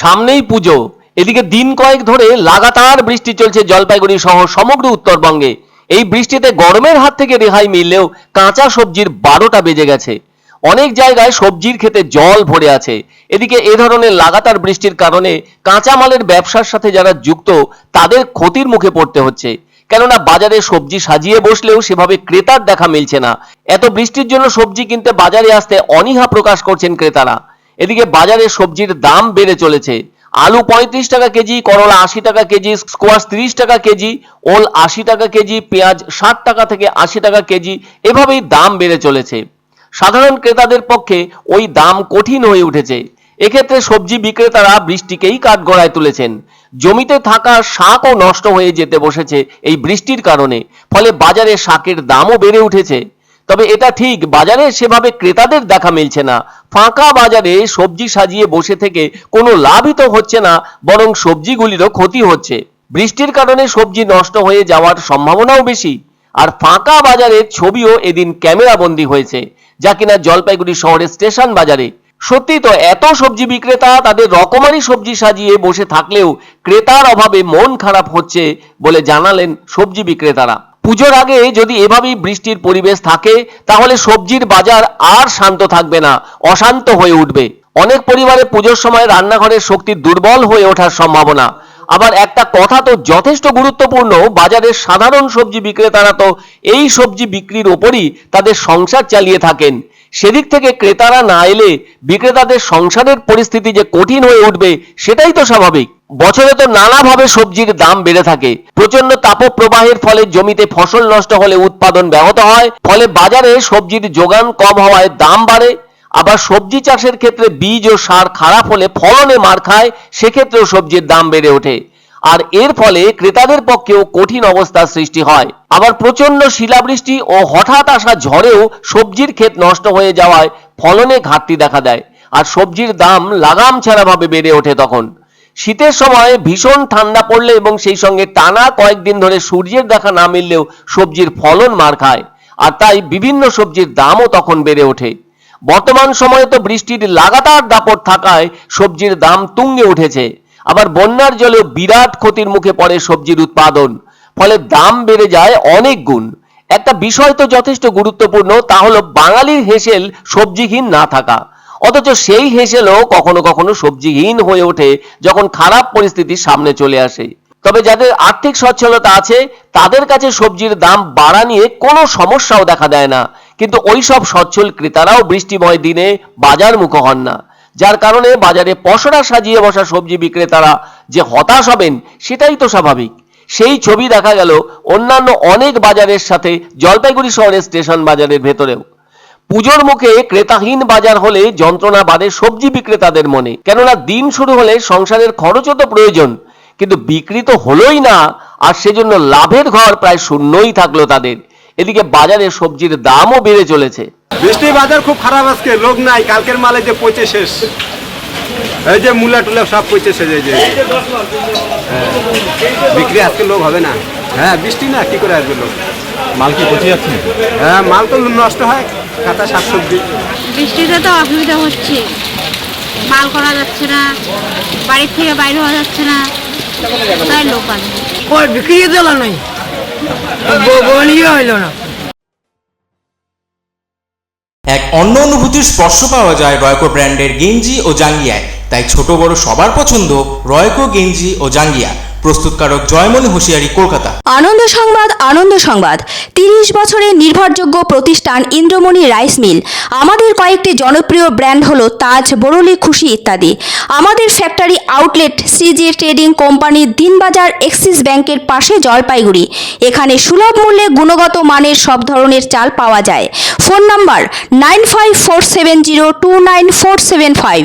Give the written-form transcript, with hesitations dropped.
সামনেই পুজো, এদিকে দিন কয়েক ধরে লাগাতার বৃষ্টি চলছে জলপাইগুড়ি সহ সমগ্র উত্তরবঙ্গে। এই বৃষ্টিতে গরমের হাত থেকে রেহাই মিললেও কাঁচা সবজির 12টা বেজে গেছে। অনেক জায়গায় সবজির ক্ষেতে জল ভরে আছে। এদিকে এ ধরনের লাগাতার বৃষ্টির কারণে কাঁচামালের ব্যবসার সাথে যারা যুক্ত তাদের ক্ষতির মুখে পড়তে হচ্ছে, কেননা বাজারে সবজি সাজিয়ে বসলেও সেভাবে ক্রেতার দেখা মিলছে না। এত বৃষ্টির জন্য সবজি কিনতে বাজারে আসতে অনীহা প্রকাশ করছেন ক্রেতারা। এদিকে বাজারে সবজির দাম বেড়ে চলেছে। আলু 35 টাকা কেজি, করলা 80 টাকা কেজি, স্কোয়াশ 30 টাকা কেজি, ওল 80 টাকা কেজি, পেঁয়াজ 60 টাকা থেকে 80 টাকা কেজি, এভাবেই দাম বেড়ে চলেছে। সাধারণ ক্রেতাদের পক্ষে ওই দাম কঠিন হয়ে উঠেছে। এক্ষেত্রে সবজি বিক্রেতারা বৃষ্টিকেই কাঠগড়ায় তুলেছেন। জমিতে থাকা শাকও নষ্ট হয়ে যেতে বসেছে এই বৃষ্টির কারণে, ফলে বাজারে শাকের দামও বেড়ে উঠেছে। তবে এটা ঠিক, বাজারে সেভাবে ক্রেতাদের দেখা মিলছে না। ফাঁকা বাজারে সবজি সাজিয়ে বসে থেকে কোনো লাভই তো হচ্ছে না, বরং সবজিগুলিরও ক্ষতি হচ্ছে। বৃষ্টির কারণে সবজি নষ্ট হয়ে যাওয়ার সম্ভাবনাও বেশি। আর ফাঁকা বাজারের ছবিও এদিন ক্যামেরাবন্দি হয়েছে, যা কিনা জলপাইগুড়ি শহরের স্টেশন বাজারে। সত্যি তো, এত সবজি বিক্রেতা তাদের রকমারি সবজি সাজিয়ে বসে থাকলেও ক্রেতার অভাবে মন খারাপ হচ্ছে বলে জানালেন সবজি বিক্রেতারা। পুজোর আগে যদি এভাবেই বৃষ্টির পরিবেশ থাকে তাহলে সবজির বাজার আর শান্ত থাকবে না, অশান্ত হয়ে উঠবে। অনেক পরিবারে পুজোর সময় রান্নাঘরের শক্তি দুর্বল হয়ে ওঠার সম্ভাবনা। আবার একটা কথা তো যথেষ্ট গুরুত্বপূর্ণ, বাজারের সাধারণ সবজি বিক্রেতারা তো এই সবজি বিক্রির ওপরই তাদের সংসার চালিয়ে থাকেন। সেদিক থেকে ক্রেতারা না এলে বিক্রেতাদের সংসারের পরিস্থিতি যে কঠিন হয়ে উঠবে সেটাই তো স্বাভাবিক। বছরে তো নানাভাবে সবজির দাম বেড়ে থাকে। প্রচন্ড তাপপ্রবাহের ফলে জমিতে ফসল নষ্ট হলে উৎপাদন ব্যাহত হয়, ফলে বাজারে সবজির যোগান কম হওয়ায় দাম বাড়ে। আবার সবজি চাষের ক্ষেত্রে বীজ ও সার খারাপ হলে ফলনে মার খায়, সেক্ষেত্রেও সবজির দাম বেড়ে ওঠে। আর এর ফলে ক্রেতাদের পক্ষেও কঠিন অবস্থার সৃষ্টি হয়। আবার প্রচন্ড শিলাবৃষ্টি ও হঠাৎ আসা ঝড়েও সবজির ক্ষেত নষ্ট হয়ে যাওয়ায় ফলনে ঘাটতি দেখা দেয়, আর সবজির দাম লাগাম ছাড়া ভাবে বেড়ে ওঠে। তখন শীতের সময় ভীষণ ঠান্ডা পড়লে এবং সেই সঙ্গে টানা কয়েকদিন ধরে সূর্যের দেখা না মিললেও সবজির ফলন মার খায়, আর তাই বিভিন্ন সবজির দামও তখন বেড়ে ওঠে। বর্তমান সময়ে তো বৃষ্টির লাগাতার দাপট থাকায় সবজির দাম তুঙ্গে উঠেছে। আবার বন্যার জলেও বিরাট ক্ষতির মুখে পড়ে সবজির উৎপাদন, ফলে দাম বেড়ে যায় অনেক গুণ। একটা বিষয় তো যথেষ্ট গুরুত্বপূর্ণ, তা হলো বাঙালির হেসেল সবজিহীন না থাকা। অথচ সেই হেসেলও কখনো কখনো সবজিহীন হয়ে ওঠে যখন খারাপ পরিস্থিতি সামনে চলে আসে। তবে যাদের আর্থিক সচ্ছলতা আছে তাদের কাছে সবজির দাম বাড়া নিয়ে কোনো সমস্যাও দেখা দেয় না, কিন্তু ওই সব সচ্ছল ক্রেতারাও বৃষ্টিময় দিনে বাজার মুখো হন না, যার কারণে বাজারে পসরা সাজিয়ে বসা সবজি বিক্রেতারা যে হতাশ হবেন সেটাই তো স্বাভাবিক। সেই ছবি দেখা গেল অন্যান্য অনেক বাজারের সাথে জলপাইগুড়ি শহরের স্টেশন বাজারের ভেতরেও। পুজোর মুখে ক্রেতাহীন বাজার হলে যন্ত্রণা বাড়ে সবজি বিক্রেতাদের মনে, কেননা দিন শুরু হলে সংসারের খরচও তো প্রয়োজন, কিন্তু বিক্রি তো হলোই না, আর সেজন্য লাভের ঘর প্রায় শূন্যই থাকলো তাদের। এদিকে বাজারে সবজির দামও বেড়ে চলেছে। বৃষ্টি বাজার খুব খারাপ, আজকে লোক নাই, কালকের মালে যে পচে শেষ, এই যে মূলা টুলা সব পচে শেষ, এই যে বিক্রি আজকে লোক হবে না। হ্যাঁ বৃষ্টি না, কি করে আসবে লোক? মাল কি পচে যাচ্ছে? হ্যাঁ মাল তো নষ্ট হয়, কাঁচা শাকসবজি। বৃষ্টিতে তো অসুবিধা হচ্ছে, মাল করা যাচ্ছে না, বাড়ির থেকে বাইরে হওয়া যাচ্ছে না, তাই লোক আসবে। কই বিক্রি দিল নাই, বনিয়ে হইল না। এক অন্য অনুভূতির স্পর্শ পাওয়া যায় রয়কো ব্র্যান্ডের গেঞ্জি ও জাঙ্গিয়ায়। তাই ছোট বড় সবার পছন্দ রয়কো গেঞ্জি ও জাঙ্গিয়া। প্রস্তুতকারক জয়মনি হোশিয়ারি, কলকাতা। আনন্দ সংবাদ, আনন্দ সংবাদ। 30 বছরের নির্ভরযোগ্য প্রতিষ্ঠান ইন্দ্রমণি রাইস মিল। আমাদের কয়েকটি জনপ্রিয় ব্র্যান্ড হলো তাজ, বরলি, খুশি ইত্যাদি। আমাদের factory outlet CG trading company, Dinbazar, axis ব্যাংকের পাশে, জলপাইগুড়ি। এখানে সুলভ মূল্যে গুণগত মানের সব ধরনের চাল পাওয়া যায়। Phone number 9547029475।